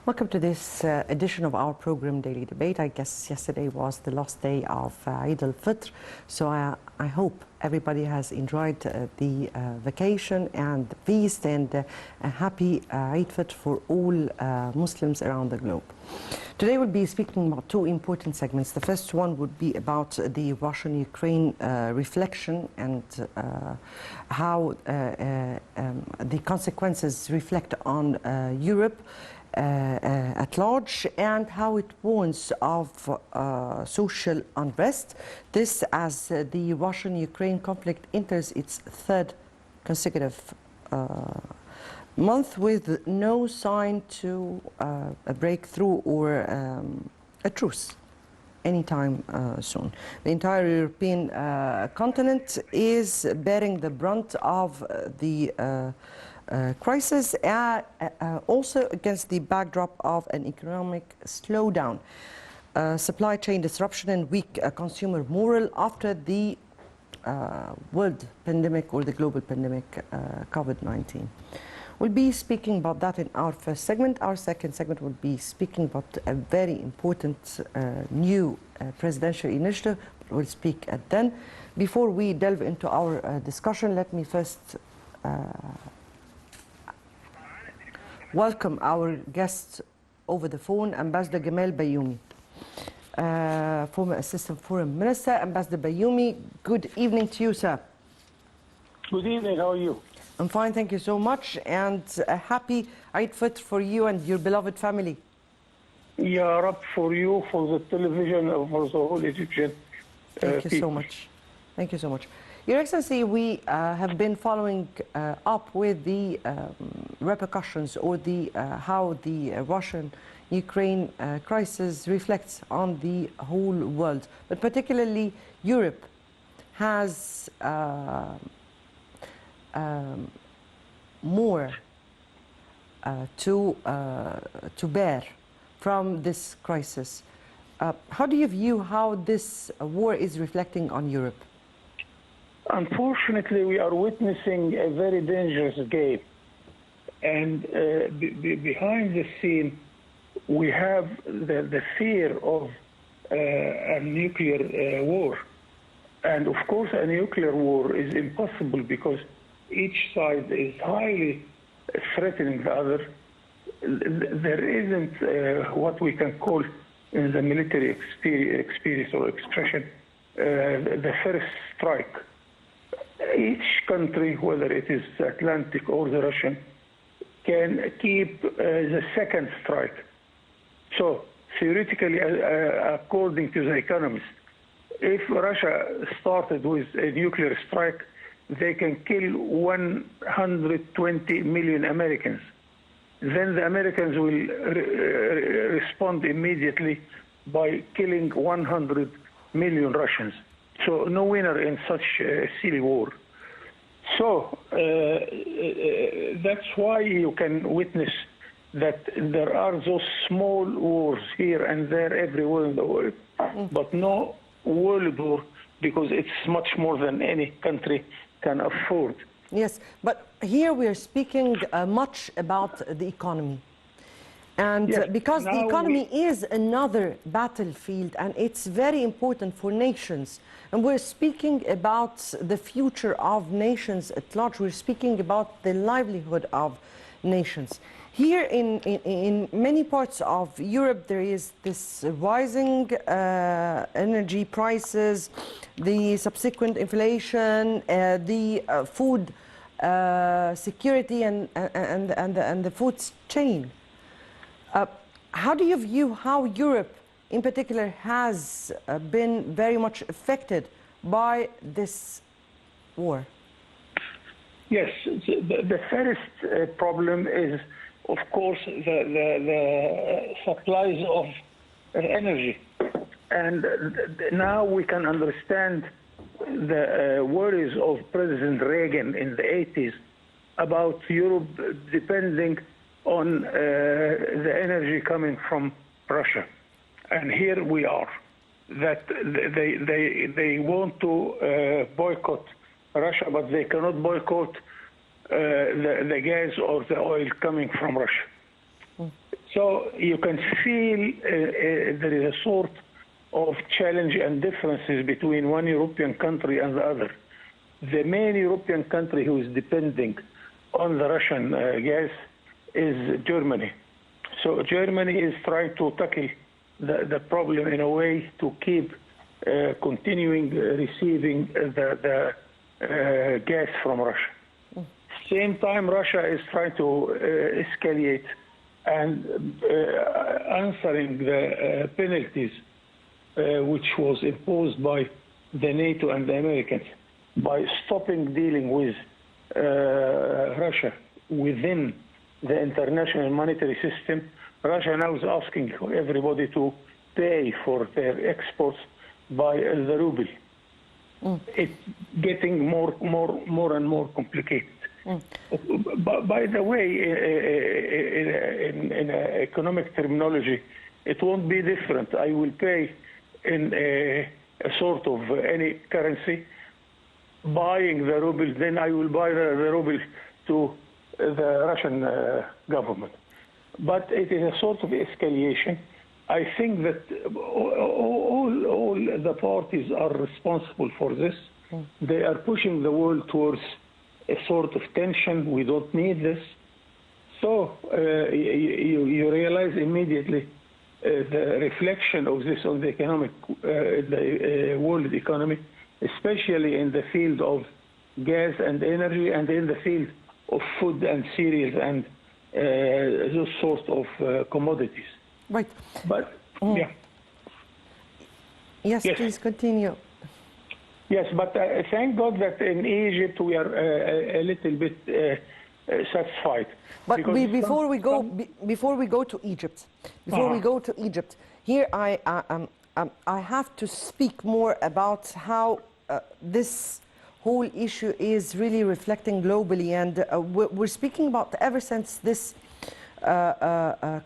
Welcome to this edition of our program, Daily Debate. I guess yesterday was the last day of Eid al-Fitr, so I hope everybody has enjoyed the vacation and the feast, and a happy Eid Fitr for all Muslims around the globe. Today we'll be speaking about two important segments. The first one would be about the Russian-Ukraine reflection and how the consequences reflect on Europe at large, and how it warns of social unrest. This as the Russian-Ukraine conflict enters its third consecutive month with no sign to a breakthrough or a truce anytime soon. The entire European continent is bearing the brunt of the crisis, also against the backdrop of an economic slowdown, supply chain disruption and weak consumer morale after the world pandemic or the global pandemic COVID-19. We'll be speaking about that in our first segment. Our second segment will be speaking about a very important new presidential initiative. We'll speak at then. Before we delve into our discussion, let me first welcome our guest over the phone, Ambassador Gamal Bayoumi, former Assistant Foreign Minister. Ambassador Bayoumi, good evening to you, sir. Good evening, how are you? I'm fine, thank you so much, and a happy Eid Fitr for you and your beloved family. Ya Rab, for you, for the television, for the whole Egyptian Thank you so much. Thank you so much. Your Excellency, we have been following up with the repercussions or the how the Russian-Ukraine crisis reflects on the whole world, but particularly Europe has more to bear from this crisis. How do you view how this war is reflecting on Europe? Unfortunately, we are witnessing a very dangerous game. And behind the scene, we have the fear of a nuclear war. And of course, a nuclear war is impossible because each side is highly threatening the other. There isn't what we can call in the military experience or expression, the first strike. Each country, whether it is Atlantic or the Russian, can keep the second strike. So theoretically, according to the economists, if Russia started with a nuclear strike, they can kill 120 million Americans. Then the Americans will respond immediately by killing 100 million Russians. So no winner in such a silly war. So that's why you can witness that there are those small wars here and there everywhere in the world, but no world war, because it's much more than any country can afford. Yes, but here we are speaking much about the economy. And yes, because the economy is another battlefield, and it's very important for nations. And we're speaking about the future of nations at large. We're speaking about the livelihood of nations. Here in many parts of Europe, there is this rising energy prices, the subsequent inflation, the food security and the food chain. How do you view how Europe, in particular, has been very much affected by this war? Yes, the first problem is, of course, the supplies of energy. And now we can understand the worries of President Reagan in the 80s about Europe depending on the energy coming from Russia. And here we are, that they want to boycott Russia, but they cannot boycott the gas or the oil coming from Russia. So you can feel there is a sort of challenge and differences between one European country and the other. The main European country who is depending on the Russian gas is Germany. So Germany is trying to tackle the problem in a way to keep continuing receiving the gas from Russia. Same time, Russia is trying to escalate and answering the penalties which was imposed by the NATO and the Americans by stopping dealing with Russia within the international monetary system. Russia now is asking everybody to pay for their exports by the ruble. It's getting more and more complicated. By the way, in economic terminology, it won't be different. I will pay in a sort of any currency, buying the ruble, then I will buy the ruble to the Russian government. But it is a sort of escalation. I think that all the parties are responsible for this. They are pushing the world towards a sort of tension. We don't need this. So you realize immediately the reflection of this on the economic, the world economy, especially in the field of gas and energy, and in the field of food and cereals and those sorts of commodities. Right. But yeah. Yes, please continue. Yes, but thank God that in Egypt we are a little bit satisfied. But before we go to Egypt, here I have to speak more about how this whole issue is really reflecting globally, and we're speaking about ever since this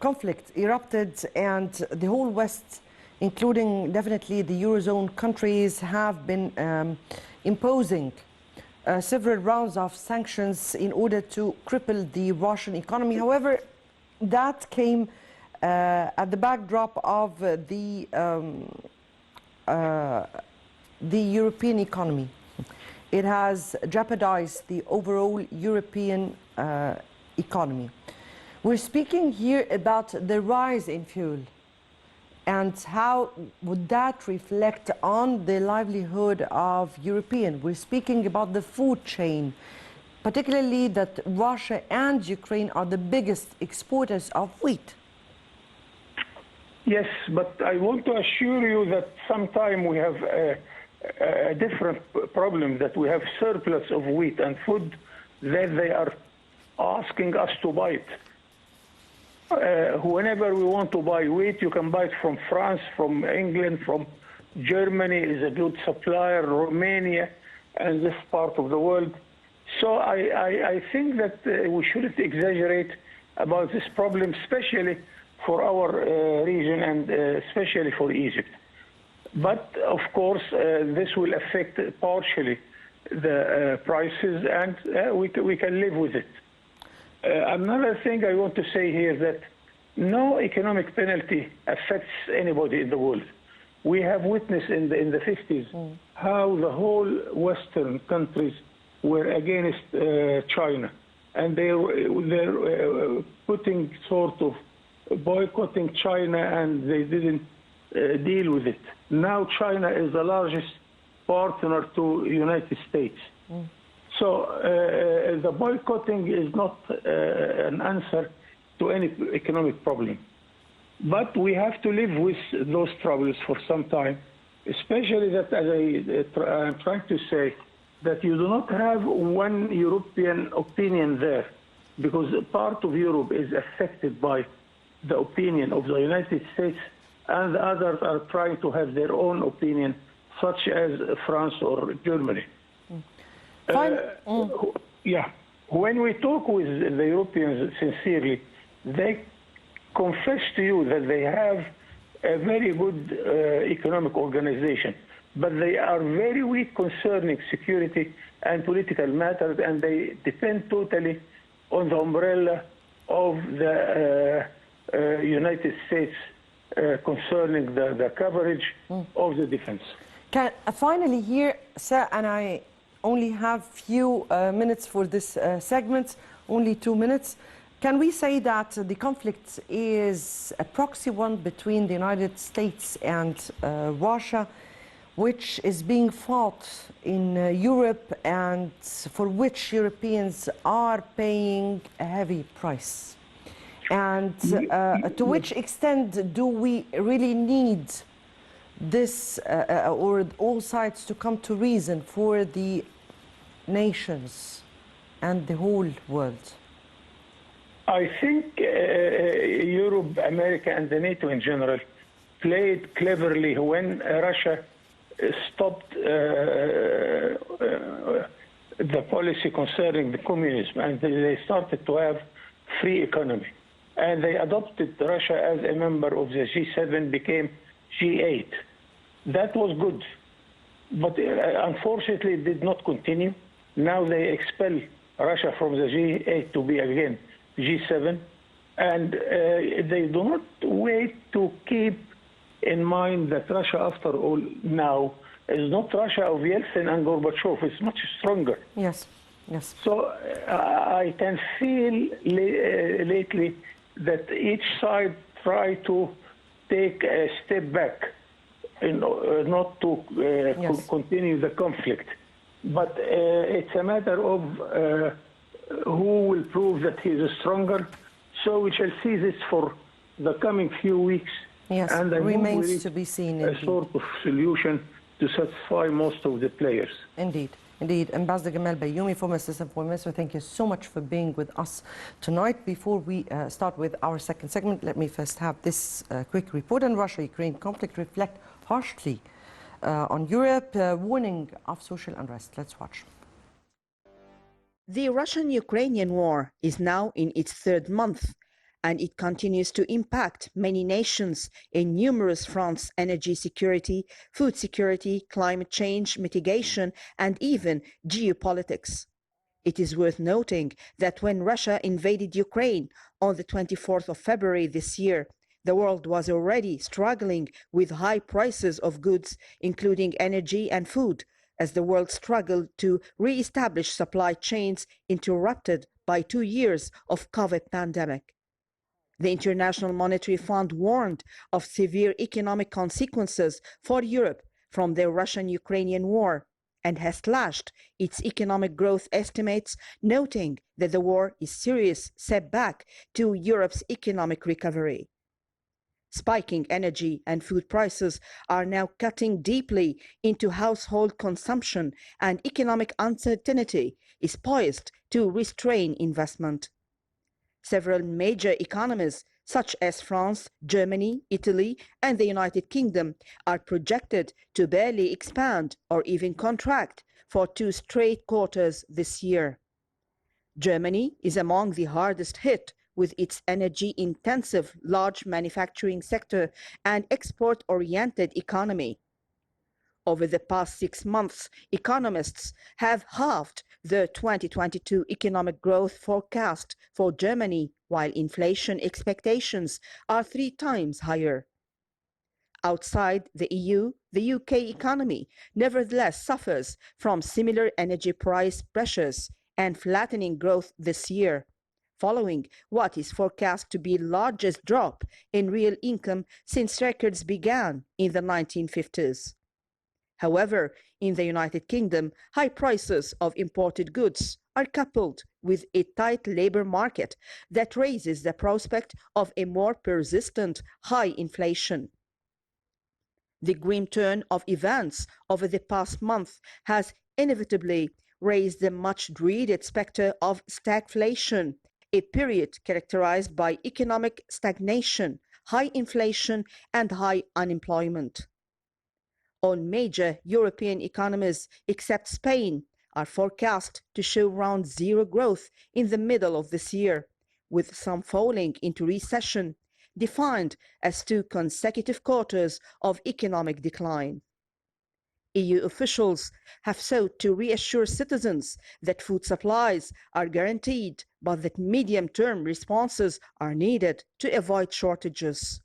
conflict erupted, and the whole West, including definitely the Eurozone countries, have been imposing several rounds of sanctions in order to cripple the Russian economy. However, that came at the backdrop of the European economy. It has jeopardized the overall European economy. We're speaking here about the rise in fuel, and how would that reflect on the livelihood of Europeans? We're speaking about the food chain, particularly that Russia and Ukraine are the biggest exporters of wheat. Yes, but I want to assure you that sometime we have a different problem, that we have surplus of wheat and food that they are asking us to buy it. Whenever we want to buy wheat, you can buy it from France, from England, from Germany is a good supplier, Romania, and this part of the world. So I think that we shouldn't exaggerate about this problem, especially for our region and especially for Egypt. But of course, this will affect partially the prices, and we can live with it. Another thing I want to say here is that no economic penalty affects anybody in the world. We have witnessed in the 50s how the whole Western countries were against China, and they're putting sort of boycotting China, and they didn't deal with it. Now China is the largest partner to United States. So the boycotting is not an answer to any economic problem. But we have to live with those troubles for some time, especially that, as I'm trying to say, that you do not have one European opinion there, because part of Europe is affected by the opinion of the United States, and the others are trying to have their own opinion, such as France or Germany. Yeah, when we talk with the Europeans sincerely, they confess to you that they have a very good economic organization, but they are very weak concerning security and political matters, and they depend totally on the umbrella of the United States concerning the coverage of the defense. Finally here, sir, and I only have few minutes for this segment, only 2 minutes. Can we say that the conflict is a proxy one between the United States and Russia, which is being fought in Europe and for which Europeans are paying a heavy price? And to which extent do we really need this or all sides to come to reason for the nations and the whole world? I think Europe, America, and the NATO in general played cleverly when Russia stopped the policy concerning the communism, and they started to have free economy. And they adopted Russia as a member of the G7, became G8. That was good, but unfortunately it did not continue. Now they expel Russia from the G8 to be again G7, and they do not wait to keep in mind that Russia, after all, now is not Russia of Yeltsin and Gorbachev. It's much stronger. Yes, yes. So I can feel lately that each side try to take a step back, not to continue the conflict. But it's a matter of who will prove that he is stronger. So we shall see this for the coming few weeks. Yes, and I remains to be seen. A sort of solution to satisfy most of the players. Indeed. Indeed. Ambassador Gamal Bayoumi, former Assistant Foreign Minister, thank you so much for being with us tonight. Before we start with our second segment, let me first have this quick report on Russia-Ukraine conflict reflect harshly on Europe, warning of social unrest. Let's watch. The Russian-Ukrainian war is now in its third month, and it continues to impact many nations in numerous fronts: energy security, food security, climate change mitigation, and even geopolitics. It is worth noting that when Russia invaded Ukraine on the 24th of February this year, the world was already struggling with high prices of goods, including energy and food, as the world struggled to re-establish supply chains interrupted by 2 years of COVID pandemic. The International Monetary Fund warned of severe economic consequences for Europe from the Russian-Ukrainian war and has slashed its economic growth estimates, noting that the war is a serious setback to Europe's economic recovery. Spiking energy and food prices are now cutting deeply into household consumption, and economic uncertainty is poised to restrain investment. Several major economies, such as France, Germany, Italy, and the United Kingdom, are projected to barely expand or even contract for 2 straight quarters this year. Germany is among the hardest hit, with its energy-intensive large manufacturing sector and export-oriented economy. Over the past 6 months, economists have halved the 2022 economic growth forecast for Germany, while inflation expectations are 3 times higher. Outside the EU, the UK economy nevertheless suffers from similar energy price pressures and flattening growth this year, following what is forecast to be the largest drop in real income since records began in the 1950s. However, in the United Kingdom, high prices of imported goods are coupled with a tight labor market that raises the prospect of a more persistent high inflation. The grim turn of events over the past month has inevitably raised the much-dreaded specter of stagflation, a period characterized by economic stagnation, high inflation, and high unemployment. All major European economies, except Spain, are forecast to show around zero growth in the middle of this year, with some falling into recession, defined as 2 consecutive quarters of economic decline. EU officials have sought to reassure citizens that food supplies are guaranteed, but that medium-term responses are needed to avoid shortages.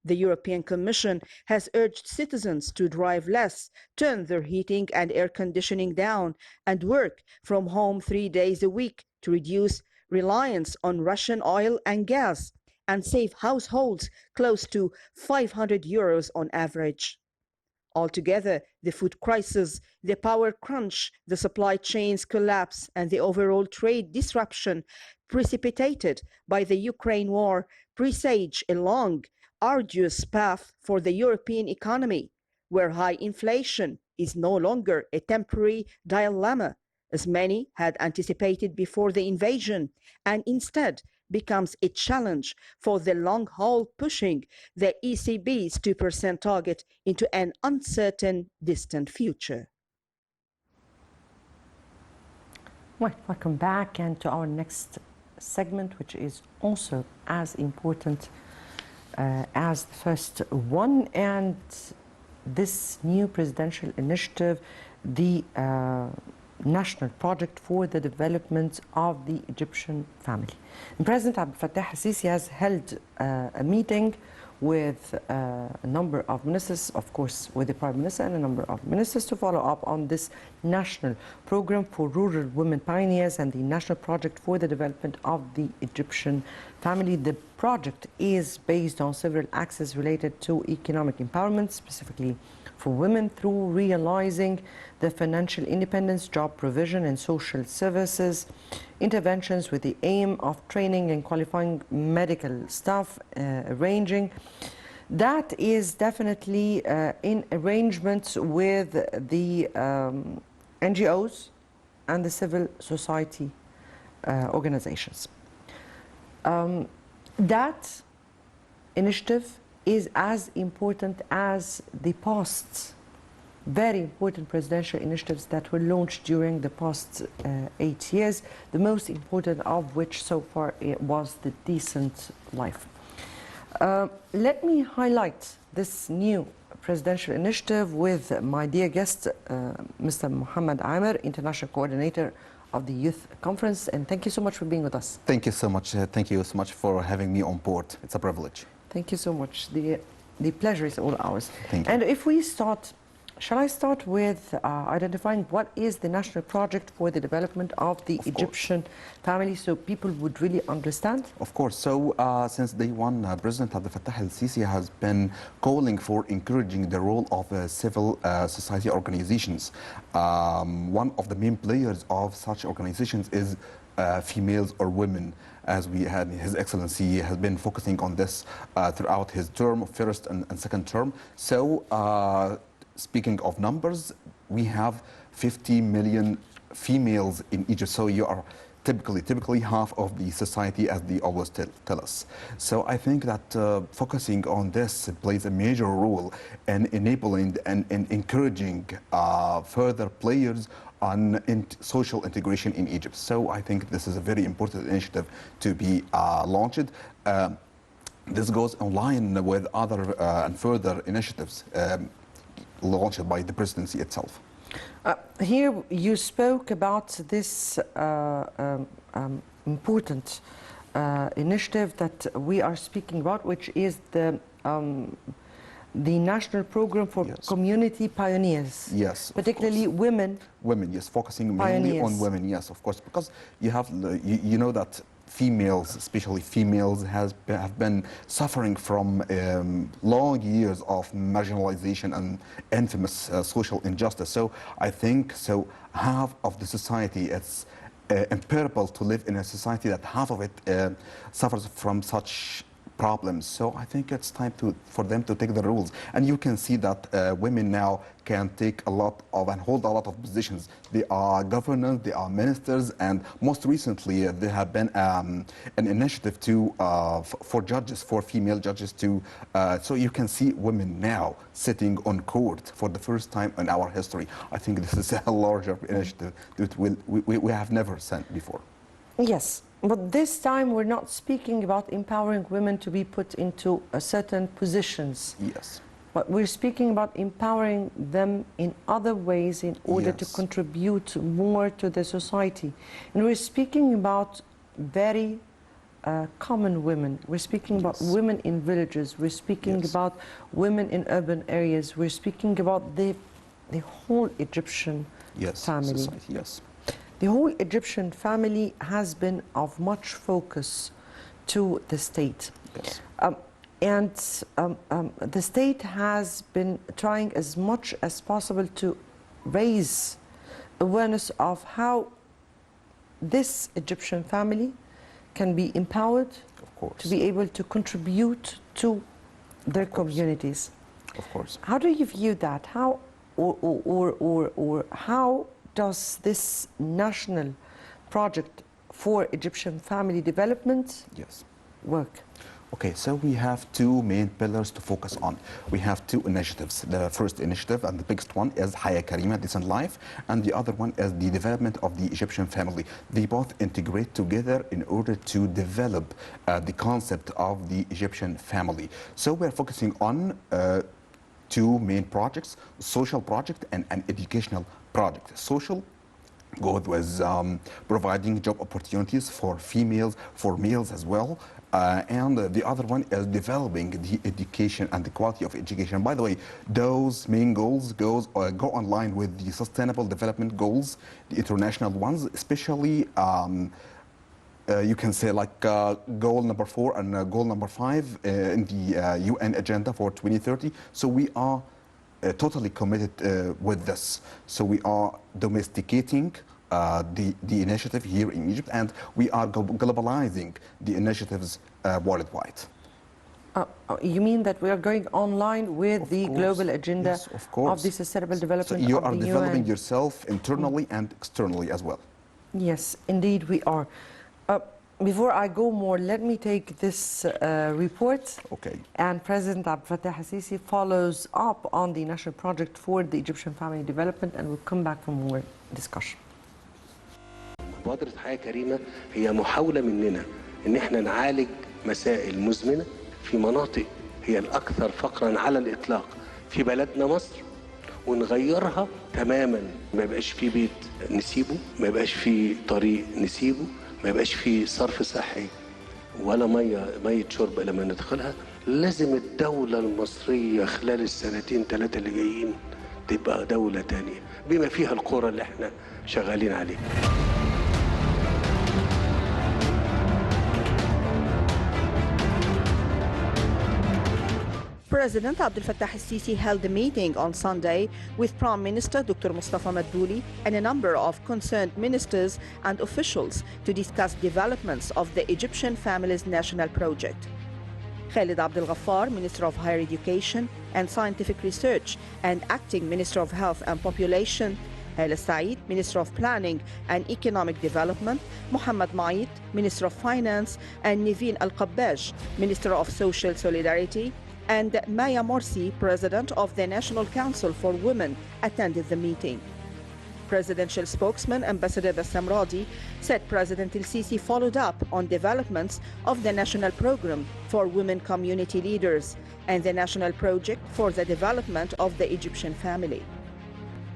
The European Commission has urged citizens to drive less, turn their heating and air conditioning down, and work from home 3 days a week to reduce reliance on Russian oil and gas and save households close to €500 on average. Altogether, the food crisis, the power crunch, the supply chains collapse, and the overall trade disruption precipitated by the Ukraine war presage a long, arduous path for the European economy, where high inflation is no longer a temporary dilemma, as many had anticipated before the invasion, and instead becomes a challenge for the long haul, pushing the ECB's 2% target into an uncertain, distant future. Well, welcome back and to our next segment, which is also as important as the first one. And this new presidential initiative, the National Project for the Development of the Egyptian Family. And President Abdel Fattah al-Sisi has held a meeting with a number of ministers, of course with the Prime Minister and a number of ministers, to follow up on this national program for rural women pioneers and the National Project for the Development of the Egyptian Family. The project is based on several axes related to economic empowerment, specifically for women, through realizing the financial independence, job provision and social services, interventions with the aim of training and qualifying medical staff, arranging. That is definitely in arrangements with the NGOs and the civil society organizations. That initiative is as important as the past very important presidential initiatives that were launched during the past 8 years, the most important of which so far was the Decent Life. Let me highlight this new presidential initiative with my dear guest, Mr. Muhammed Amer, International Coordinator of the Youth Conference, and thank you so much for being with us. Thank you so much. Thank you so much for having me on board. It's a privilege. Thank you so much. The pleasure is all ours. Thank you. And if we start, shall I start with identifying what is the National Project for the Development of the Egyptian Family, so people would really understand? Of course. So since day one, President Abdel Fattah al-Sisi has been calling for encouraging the role of civil society organizations. One of the main players of such organizations is females or women, as we had His Excellency has been focusing on this throughout his term, first and second term. So speaking of numbers, we have 50 million females in Egypt. So you are typically half of the society, as they always tell us. So I think that focusing on this plays a major role in enabling and encouraging further players on social integration in Egypt. So I think this is a very important initiative to be launched. This goes in line with other and further initiatives launched by the presidency itself. Here you spoke about this important initiative that we are speaking about, which is the National Program for Community Pioneers. Yes, particularly women. Women, yes, focusing mainly on women, yes, of course, because you have, you know that females, especially females, have been suffering from long years of marginalization and infamous social injustice. So I think half of the society, it's imperative to live in a society that half of it suffers from such problems. So I think it's time for them to take the rules. And you can see that women now can take a lot of and hold a lot of positions. They are governors, they are ministers, and most recently there have been an initiative for judges, for female judges to, so you can see women now sitting on court for the first time in our history. I think this is a larger initiative that we have never seen before. Yes. But this time we're not speaking about empowering women to be put into certain positions. Yes. But we're speaking about empowering them in other ways in order to Yes. contribute more to the society. And we're speaking about very common women. We're speaking about Yes. women in villages. We're speaking Yes. about women in urban areas. We're speaking about the whole Egyptian Yes, family. society, yes. The whole Egyptian family has been of much focus to the state. Yes. And the state has been trying as much as possible to raise awareness of how this Egyptian family can be empowered Of course. to be able to contribute to their Of course. communities. Of course. How do you view that? How or how does this national project for Egyptian family development Yes. work? Okay, so we have two main pillars to focus on. We have two initiatives. The first initiative and the biggest one is Haya Karima, Decent Life, and the other one is the development of the Egyptian family. They both integrate together in order to develop the concept of the Egyptian family. So we're focusing on two main projects, social project and an educational project. Social goes with providing job opportunities for females, for males as well. And the other one is developing the education and the quality of education. By the way, those main goals go online with the Sustainable Development Goals, the international ones, especially you can say like goal number 4 and goal number 5 in the UN agenda for 2030. So we are totally committed with this. So we are domesticating the initiative here in Egypt, and we are globalizing the initiatives worldwide. You mean that we are going online with Of the course. global agenda Yes, of course. of the sustainable So development you of are the developing UN? yourself internally and externally as well. Yes, indeed we are. Before I go more, let me take this report. Okay. And President Abdel Fattah al-Sisi follows up on the national project for the Egyptian family development, and we'll come back for more discussion. مبادرة حياة كريمة هي محاولة مننا إن إحنا نعالج مسائل مزمنة في مناطق هي الأكثر فقراً على الإطلاق في بلدنا مصر، ونغيرها تماماً. ما يبقاش في بيت نسيبه، ما يبقاش في طريق نسيبه، ما يبقاش في صرف صحي ولا مية شرب لما ندخلها. لازم الدولة المصرية خلال السنتين 3 اللي جايين تبقى دولة تانية بما فيها القرى اللي احنا شغالين عليها. President Abdel Fattah al-Sisi held a meeting on Sunday with Prime Minister Dr. Mustafa Madbouli and a number of concerned ministers and officials to discuss developments of the Egyptian Family's National Project. Khalid Abdel Ghaffar, Minister of Higher Education and Scientific Research and Acting Minister of Health and Population, Hala Said, Minister of Planning and Economic Development, Muhammed Maït, Minister of Finance, and Niveen Al-Qabbaj, Minister of Social Solidarity, and Maya Morsi, President of the National Council for Women, attended the meeting. Presidential spokesman Ambassador Bassam Radi said President El-Sisi followed up on developments of the National Program for Women Community Leaders and the National Project for the Development of the Egyptian Family.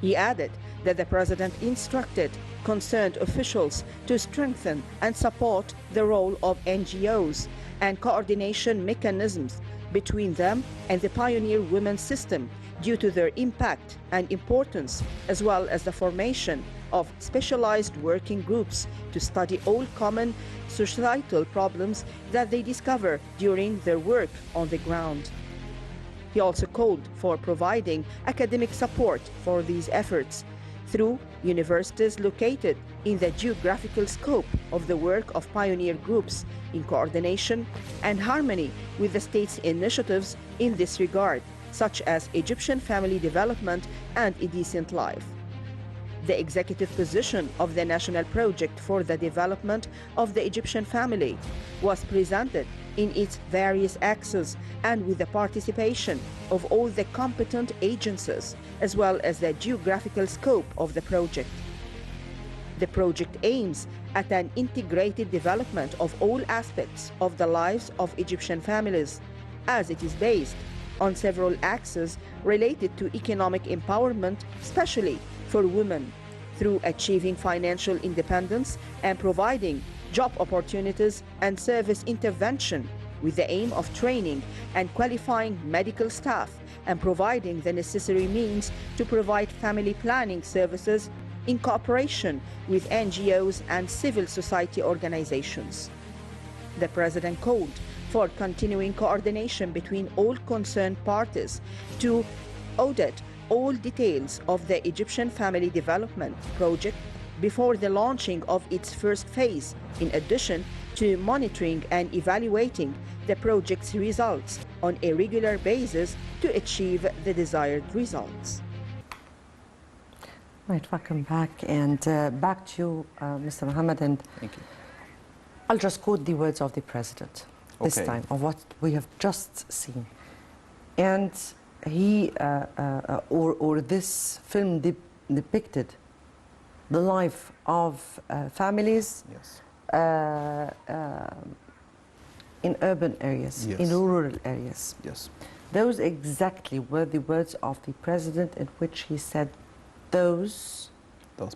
He added that the President instructed concerned officials to strengthen and support the role of NGOs and coordination mechanisms between them and the pioneer women's system due to their impact and importance, as well as the formation of specialized working groups to study all common societal problems that they discover during their work on the ground. He also called for providing academic support for these efforts through universities located in the geographical scope of the work of pioneer groups in coordination and harmony with the state's initiatives in this regard, such as Egyptian family development and a decent life. The executive position of the National Project for the Development of the Egyptian Family was presented in its various axes and with the participation of all the competent agencies, as well as the geographical scope of the project. The project aims at an integrated development of all aspects of the lives of Egyptian families, as it is based on several axes related to economic empowerment, especially for women, through achieving financial independence and providing job opportunities and service intervention with the aim of training and qualifying medical staff and providing the necessary means to provide family planning services in cooperation with NGOs and civil society organizations. The President called for continuing coordination between all concerned parties to audit all details of the Egyptian Family Development Project before the launching of its first phase, in addition to monitoring and evaluating the project's results on a regular basis to achieve the desired results. Right, welcome back. And back to you, Mr. Muhammad. And Thank you. I'll just quote the words of the President this Okay. time, of what we have just seen. And he, or this film depicted the life of families Yes. In urban areas, Yes. in rural areas. Yes. Those exactly were the words of the President, in which he said those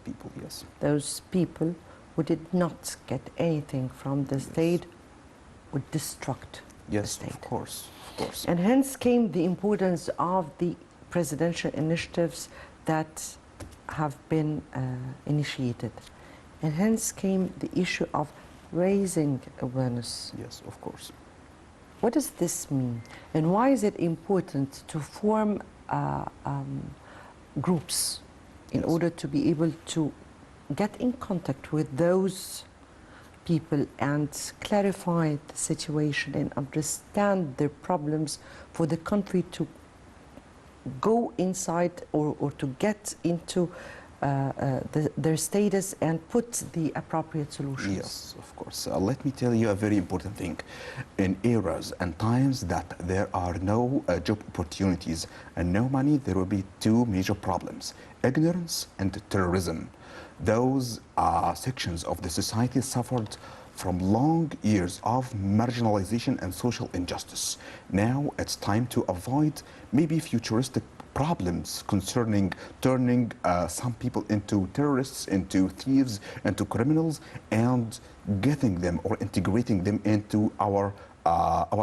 people, yes. those people who did not get anything from the state would destruct the Yes, state. of course, of course. And hence came the importance of the presidential initiatives that have been initiated. And hence came the issue of raising awareness. Yes, of course. What does this mean? And why is it important to form groups in Yes. order to be able to get in contact with those people and clarify the situation and understand their problems for the country to go inside or to get into their status and put the appropriate solutions? Yes, of course. Let me tell you a very important thing. In eras and times that there are no job opportunities and no money, there will be two major problems: ignorance and terrorism. Those sections of the society suffered from long years of marginalization and social injustice. Now it's time to avoid maybe futuristic problems concerning turning some people into terrorists, into thieves, into criminals, and getting them or integrating them into our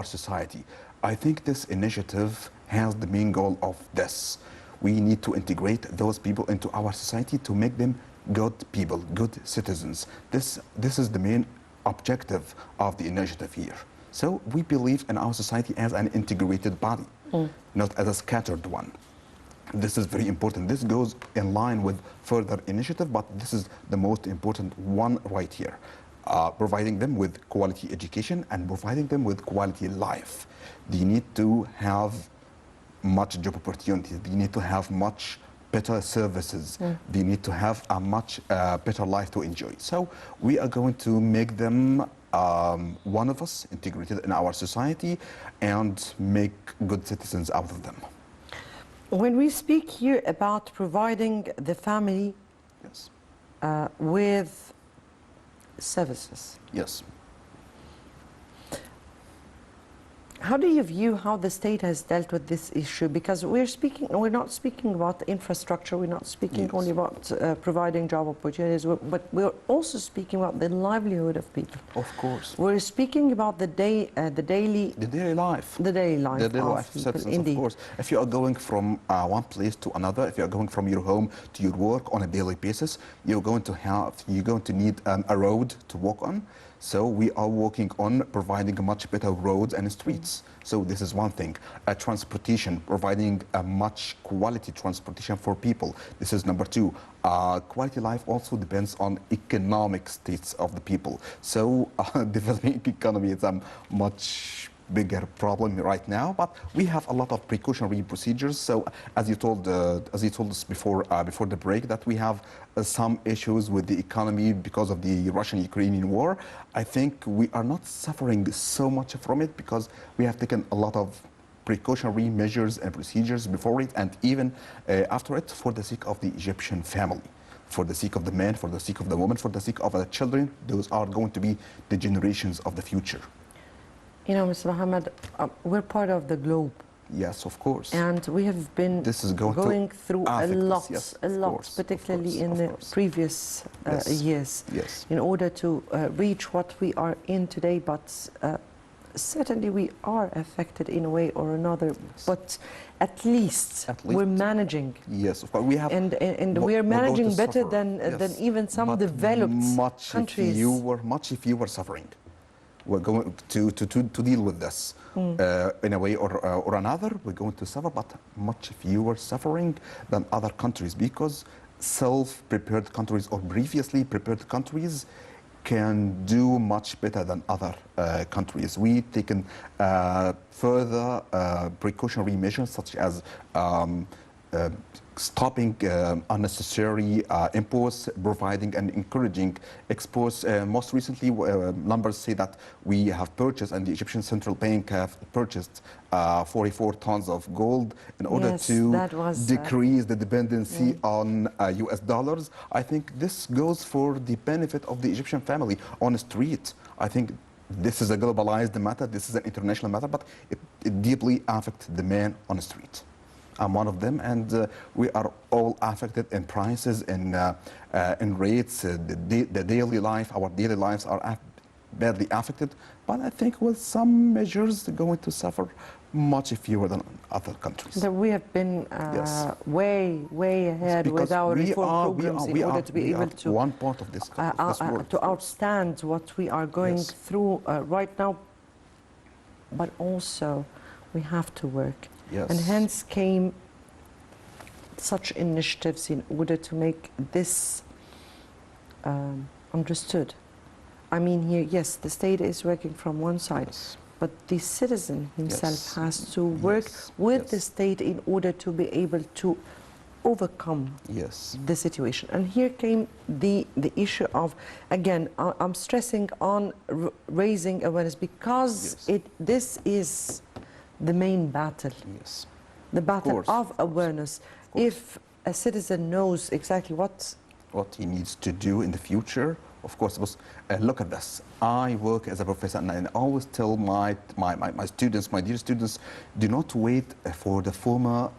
society. I think this initiative has the main goal of this. We need to integrate those people into our society to make them good people, good citizens. This is the main objective of the initiative here. So we believe in our society as an integrated body, not as a scattered one. This is very important. This goes in line with further initiative, but this is the most important one right here. Providing them with quality education and providing them with quality life. They need to have much job opportunities. They need to have much better services. They need to have a much better life to enjoy. So we are going to make them one of us, integrated in our society, and make good citizens out of them. When we speak here about providing the family Yes. with services, Yes. how do you view how the state has dealt with this issue? Because we're not speaking about infrastructure, we're not speaking Yes. only about providing job opportunities, but we're also speaking about the livelihood of people. Of course. We're speaking about the daily The daily life. the daily life The daily of life people. citizens, Indeed. of course. If you are going from one place to another, if you are going from your home to your work on a daily basis, you're going to need a road to walk on. So we are working on providing much better roads and streets. So this is one thing. Transportation, providing a much quality transportation for people. This is number two. Quality life also depends on economic states of the people. So developing economy is a much bigger problem right now, but we have a lot of precautionary procedures. So as you told us before the break, that we have some issues with the economy because of the Russian-Ukrainian war. I think we are not suffering so much from it because we have taken a lot of precautionary measures and procedures before it and even after it, for the sake of the Egyptian family, for the sake of the man, for the sake of the woman, for the sake of the children. Those are going to be the generations of the future. You know, Mr. Muhammad, we're part of the globe. Yes, of course. And we have been This is going to through a affect us, lot, yes, a of lot, course, particularly in of the course. previous Yes, years, yes. in order to reach what we are in today. But certainly we are affected in a way or another. Yes. But at least At we're least. managing. Yes, of course. We have, And we are we're going managing to better suffer, than yes, even some but developed countries. Much if you were suffering. We're going to deal with this in a way or another. We're going to suffer, but much fewer suffering than other countries, because self-prepared countries or previously prepared countries can do much better than other countries. We've taken further precautionary measures, such as stopping unnecessary imports, providing and encouraging exports. Most recently, numbers say that we have purchased, and the Egyptian Central Bank have purchased 44 tons of gold in order Yes, to that was, decrease the dependency on US dollars. I think this goes for the benefit of the Egyptian family on the street. I think this is a globalized matter, this is an international matter, but it deeply affects the man on the street. I'm one of them, and we are all affected in prices, in rates, the daily life. Our daily lives are badly affected, but I think with some measures, they're going to suffer much fewer than other countries. That we have been Yes. way ahead with our reform programs in order to be able to one part of this world, to outstand what we are going Yes. through right now, but also we have to work. Yes. And hence came such initiatives in order to make this understood. I mean, here, yes, the state is working from one side, Yes. but the citizen himself Yes. has to work Yes. with Yes. the state in order to be able to overcome Yes. the situation. And here came the issue of, again, I'm stressing on raising awareness, because Yes. this is the main battle, Yes. the battle course, of of course, awareness. course. If a citizen knows exactly what he needs to do in the future, of course, because look at this. I work as a professor, and I always tell my students, my dear students, do not wait for the formal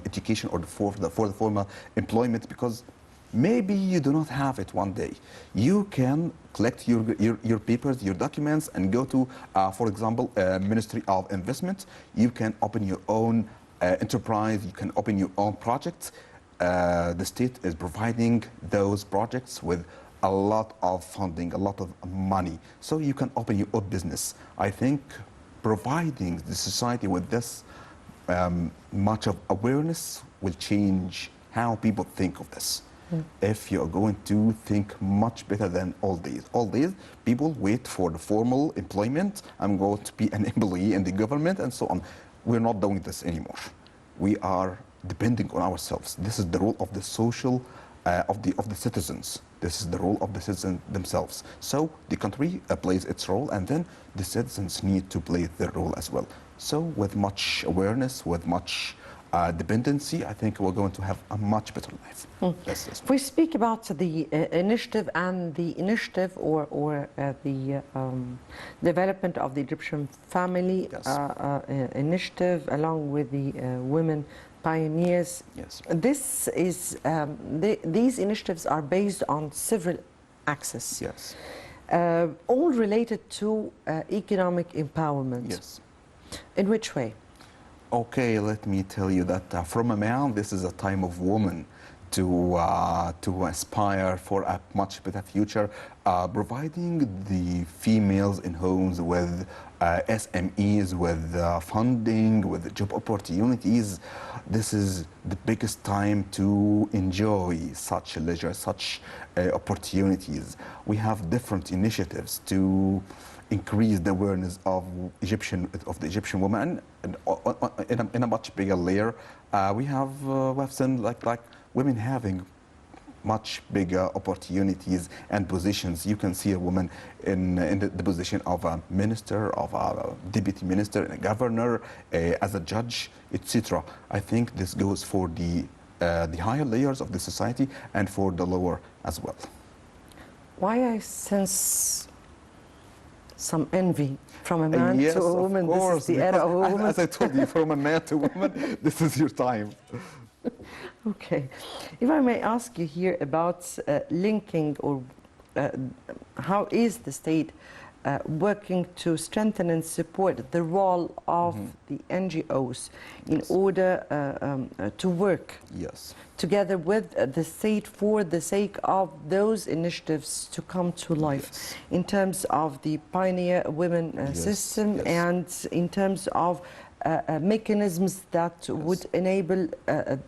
education or for the formal employment, because maybe you do not have it one day. You can collect your papers, your documents, and go to, for example, Ministry of Investment. You can open your own enterprise. You can open your own projects. The state is providing those projects with a lot of funding, a lot of money, so you can open your own business. I think providing the society with this much of awareness will change how people think of this. If you're going to think much better than all days people wait for the formal employment. I'm going to be an employee in the government and so on. We're not doing this anymore. We are depending on ourselves. This is the role of the social, of the citizens. This is the role of the citizens themselves. So the country plays its role, and then the citizens need to play their role as well. So with much awareness, with much dependency, I think we're going to have a much better life. If we speak about the initiative and the initiative or the development of the Egyptian family Yes. initiative, along with the women pioneers, Yes. this is these initiatives are based on several axes, Yes. all related to economic empowerment. Yes. In which way? Okay, let me tell you that from a man, this is a time of woman to aspire for a much better future, providing the females in homes with SMEs, with funding, with job opportunities. This is the biggest time to enjoy such leisure, such opportunities. We have different initiatives to increase the awareness of the Egyptian woman, and in a much bigger layer. We have seen like women having much bigger opportunities and positions. You can see a woman in the position of a minister, of a deputy minister, and a governor, as a judge, etc. I think this goes for the higher layers of the society and for the lower as well. Why I sense some envy From a man Yes, to a of woman, this course, is the era of a because woman. as I told you, from a man to woman, this is your time. Okay. If I may ask you here about linking or how is the state working to strengthen and support the role of the NGOs in order to work Yes. together with the state for the sake of those initiatives to come to life Yes. in terms of the pioneer women Yes, system yes. and in terms of mechanisms that would enable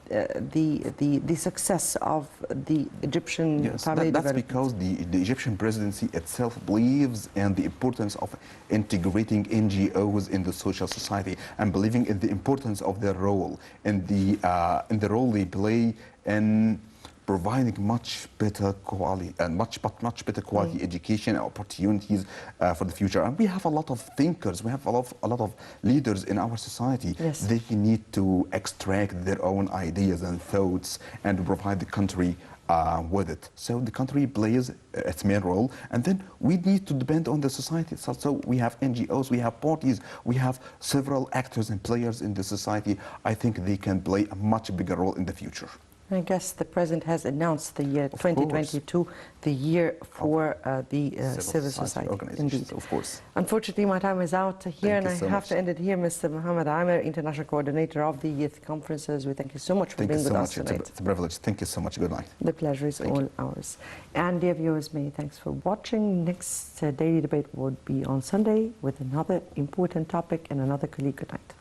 the success of the Egyptian Yes, family that's development. because the Egyptian presidency itself believes in the importance of integrating NGOs in the social society and believing in the importance of their role and the role they play in providing much better quality and much better quality education opportunities for the future. And we have a lot of thinkers, we have a lot of leaders in our society. Yes. They need to extract their own ideas and thoughts and provide the country with it. So the country plays its main role, and then we need to depend on the society itself. So we have NGOs, we have parties, we have several actors and players in the society. I think they can play a much bigger role in the future. I guess the President has announced the year 2022, the year for the civil society. Organizations, Indeed. of course. Unfortunately, my time is out here, and you I so have much. to end it here. Mr. Muhammed Amer, International Coordinator of the Youth Conferences, we thank you so much for Thank you being with so us much. tonight. It's a privilege. Thank you so much. Good night. The pleasure is all ours. And dear viewers, many thanks for watching. Next Daily Debate would be on Sunday with another important topic and another colleague. Good night.